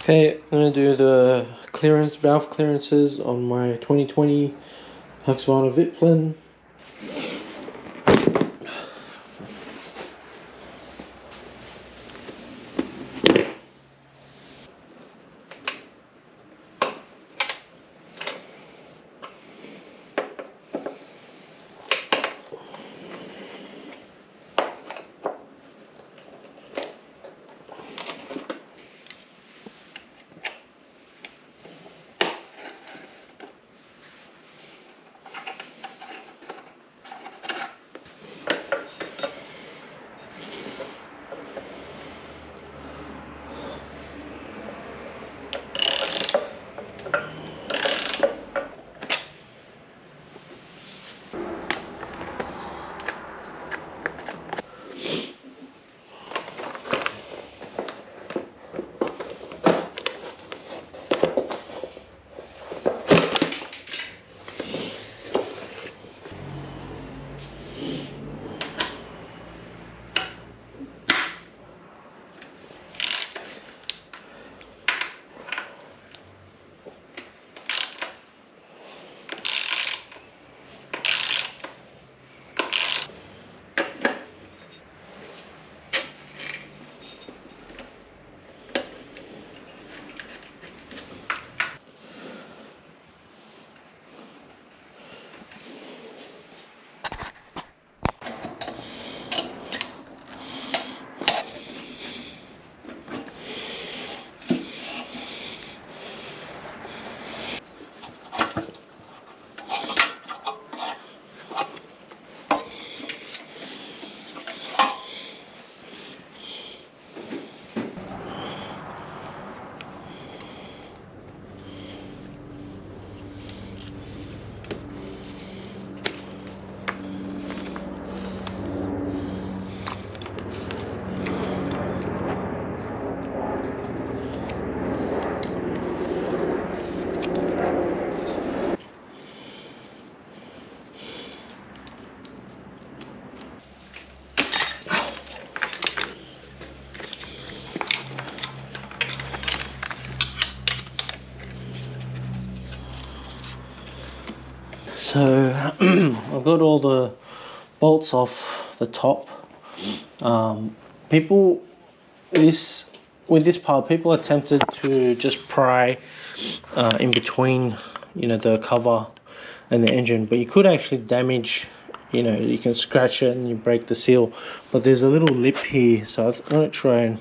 Okay, I'm going to do the valve clearances on my 2020 Husqvarna Vitpilen. So I've got all the bolts off the top. People, with this part, people are tempted to just pry in between, the cover and the engine, but you could actually damage. You can scratch it and you break the seal. But there's a little lip here, so I'm gonna try and.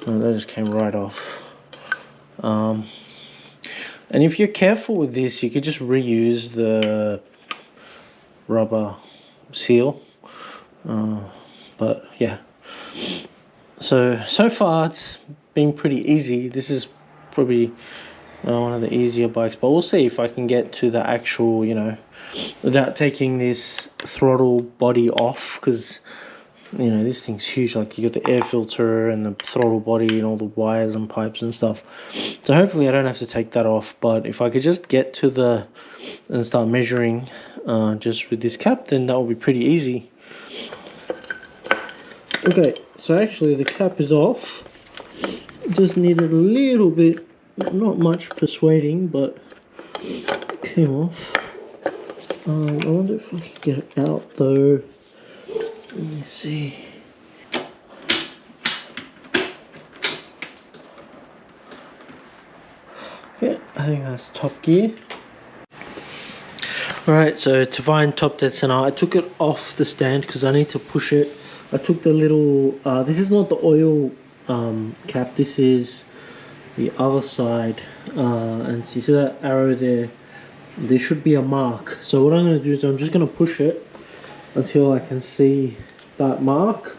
Oh, that just came right off. And if you're careful with this, you could just reuse the rubber seal. But yeah, so far it's been pretty easy. This is probably one of the easier bikes, but we'll see if I can get to the actual, without taking this throttle body off, because this thing's huge. Like, you got the air filter and the throttle body and all the wires and pipes and stuff. So hopefully I don't have to take that off, but if I could just get to and start measuring just with this cap, then that will be pretty easy. Okay, so actually the cap is off. Just needed a little bit, not much persuading, but it came off. I wonder if I can get it out though. Let me see. Yeah, I think that's top gear. Alright, so to find top dead center, I took it off the stand because I need to push it. I took the little, this is not the oil cap, this is the other side. And you see that arrow there? There should be a mark. So what I'm going to do is I'm just going to push it until I can see that mark.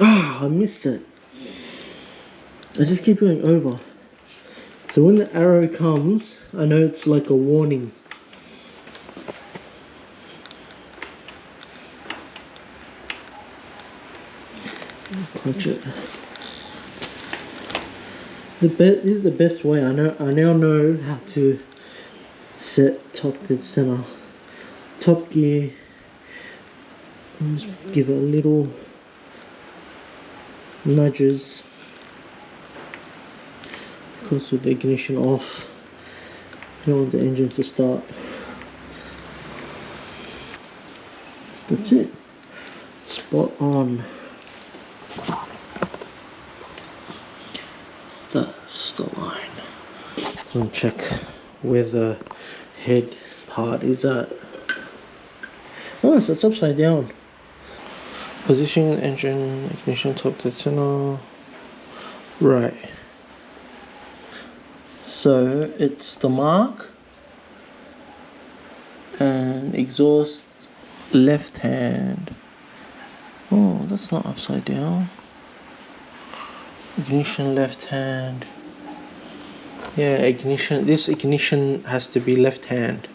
I missed it. I just keep going over. So when the arrow comes, I know it's like a warning. Clutch it. This is the best way. I now know how to set top dead center. Top gear. And just give it a little nudges. Of course, with the ignition off, you don't want the engine to start. That's it. Spot on. That's the line. So check where the head part is at. Oh, so it's upside down. Position, engine, ignition, top to center. Right. So it's the mark and exhaust left hand. Oh, that's not upside down. Ignition left hand. Yeah, ignition. This ignition has to be left hand.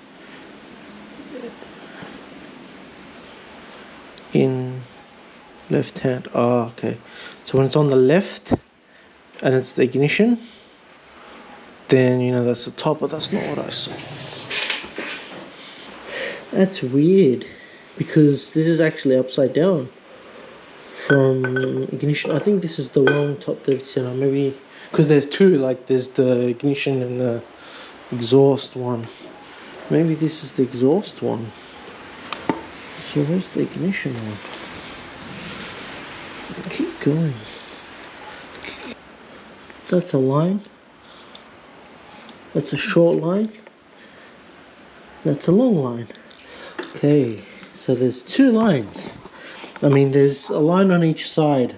In left hand. Oh, okay. So when it's on the left and it's the ignition, then you know that's the top, but that's not what I saw. That's weird because this is actually upside down from ignition. I think this is the wrong top dead center. Maybe because there's two, like there's the ignition and the exhaust one. Maybe this is the exhaust one. So where's the ignition one? Keep going. That's a line. That's a short line. That's a long line. Okay, so there's two lines. I mean, there's a line on each side.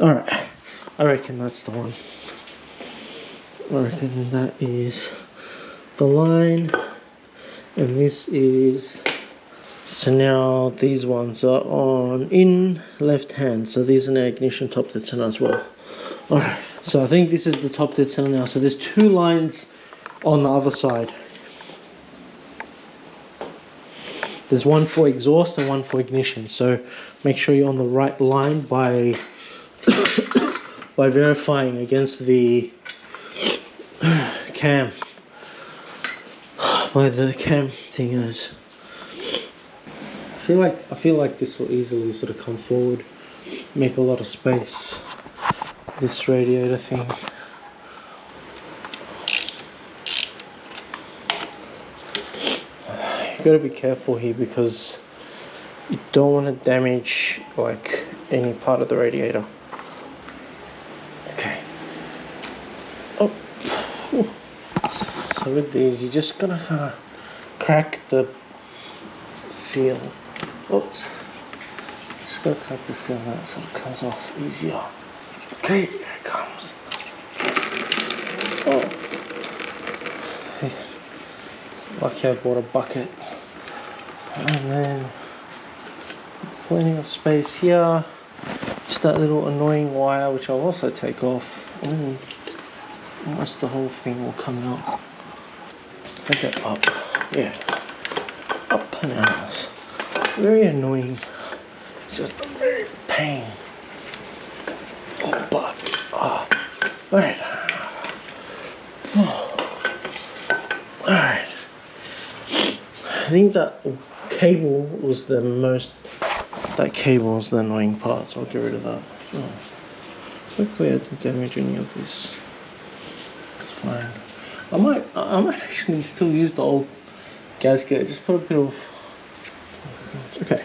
Alright, I reckon that's the one. I reckon that is the line. And this is... So now these ones are on in left hand. So these are now ignition top dead center as well. Alright, so I think this is the top dead center now. So there's two lines on the other side. There's one for exhaust and one for ignition. So make sure you're on the right line by by verifying against the cam. By the cam thingers. I feel like this will easily sort of come forward, make a lot of space. This radiator thing. You gotta be careful here because you don't want to damage like any part of the radiator. Okay. Oh. Ooh. So with these, you're just gonna kind of crack the seal. Oops. Just gotta crack the seal out so it comes off easier. Okay, here it comes. Oh. Hey. Lucky I bought a bucket. And then plenty of space here. Just that little annoying wire which I'll also take off. Almost the whole thing will come out. If I get up, yeah. Up and out. Very annoying. It's just a very pain. Oh, but alright. Alright. I think that cable was the annoying part, so I'll get rid of that. Oh. Hopefully I didn't damage any of this. It's fine. I might actually still use the old gasket, just put a bit of... Okay,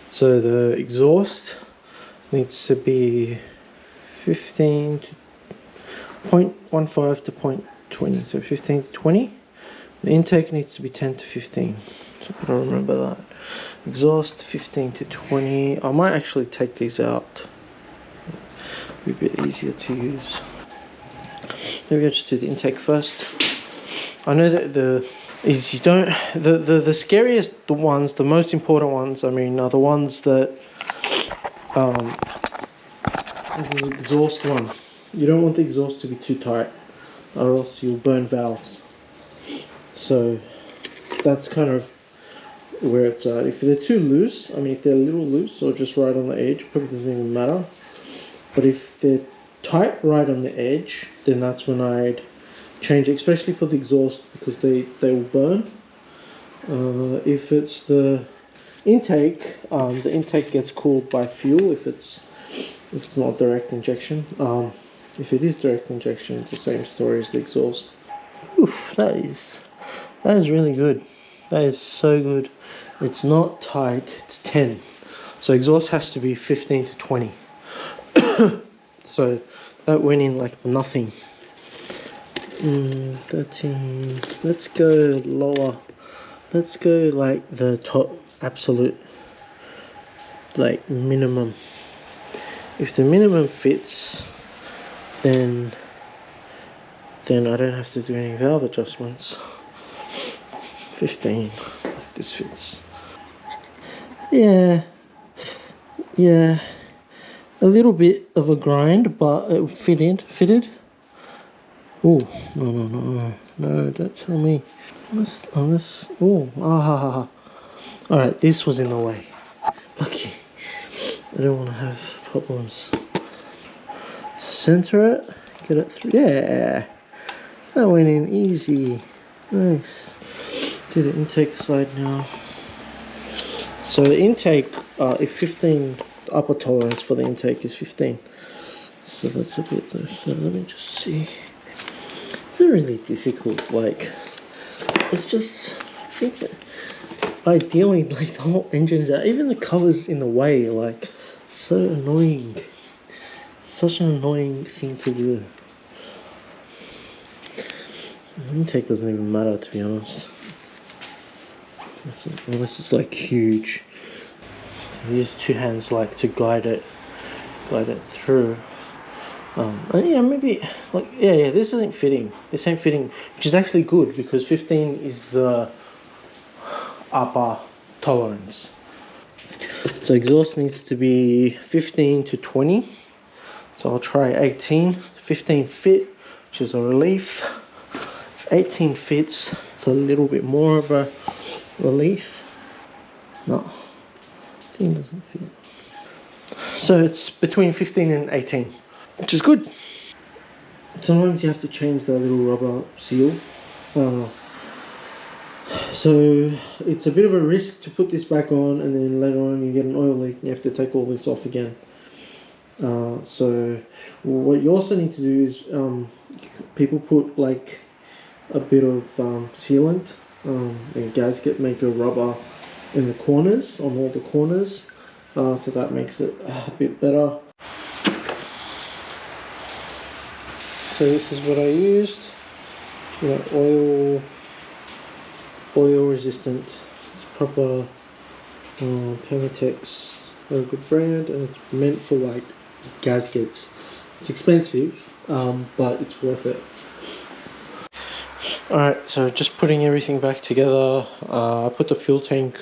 so the exhaust needs to be 15 to 0.15 to 0.20, so 15 to 20. The intake needs to be 10 to 15, so I don't remember that. Exhaust 15 to 20. I might actually take these out. Be a bit easier to use. Maybe I'll just do the intake first. I know that the scariest ones, the most important ones, I mean, are the ones that this is the exhaust one. You don't want the exhaust to be too tight, or else you'll burn valves. So that's kind of where it's at. If they're too loose, I mean, if they're a little loose or just right on the edge, probably doesn't even matter. But if they're tight right on the edge, then that's when I'd change it, especially for the exhaust, because they will burn. If it's the intake gets cooled by fuel. If it's It's not direct injection. If it is direct injection, it's the same story as the exhaust. Oof, that is really good. That is so good. It's not tight, it's 10. So exhaust has to be 15 to 20. So that went in like nothing. 13. Let's go lower. Let's go like the top absolute, like minimum. If the minimum fits, then I don't have to do any valve adjustments. 15. This fits. Yeah, a little bit of a grind, but it fitted. Oh, no, don't tell me. Unless, Alright, this was in the way. Lucky. I don't want to have problems. Center it, get it through. Yeah, that went in easy. Nice. Do the intake side now. So the intake, if 15, the upper tolerance for the intake is 15. So that's a bit low. So let me just see. It's really difficult. Like, it's just, I think that ideally, like, the whole engine is out. Even the cover's in the way. Like, so annoying. Such an annoying thing to do. The intake doesn't even matter, to be honest. Unless it's like huge. I use two hands like to guide it through. And yeah, maybe like yeah, this isn't fitting. This ain't fitting, which is actually good because 15 is the upper tolerance. So exhaust needs to be 15 to 20. So I'll try 18. 15 fit, which is a relief. If 18 fits, it's a little bit more of a relief. No, 18 doesn't fit. So it's between 15 and 18, which is good. Sometimes you have to change that little rubber seal. So it's a bit of a risk to put this back on and then later on you get an oil leak and you have to take all this off again. So what you also need to do is people put like a bit of sealant. And guys make a rubber in the corners, on all the corners, so that makes it a bit better. So this is what I used. You know, oil resistant. It's proper Permatex, a good brand, and it's meant for like gaskets. It's expensive, but it's worth it. Alright, so just putting everything back together. I put the fuel tank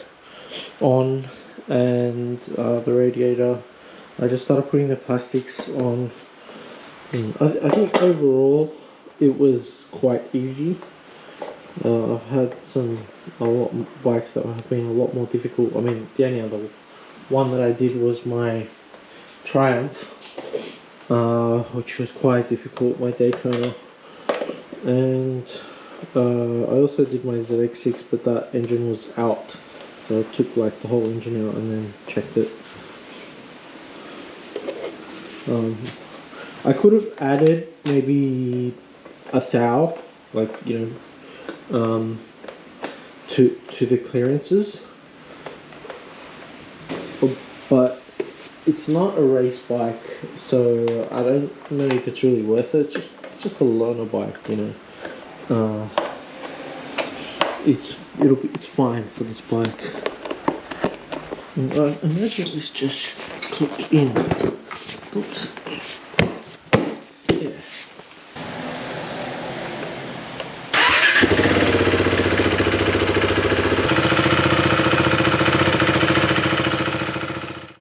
on and the radiator. I just started putting the plastics on. I think overall it was quite easy. I've had a lot of bikes that have been a lot more difficult. I mean, the only other one that I did was my Triumph, which was quite difficult, my Daytona. And I also did my ZX6, but that engine was out, so I took like the whole engine out and then checked it. I could have added maybe a thou, like, you know, to the clearances, but it's not a race bike, so I don't know if it's really worth it. It's just a learner bike, you know. It's fine for this bike. And I imagine this just click in. Oops.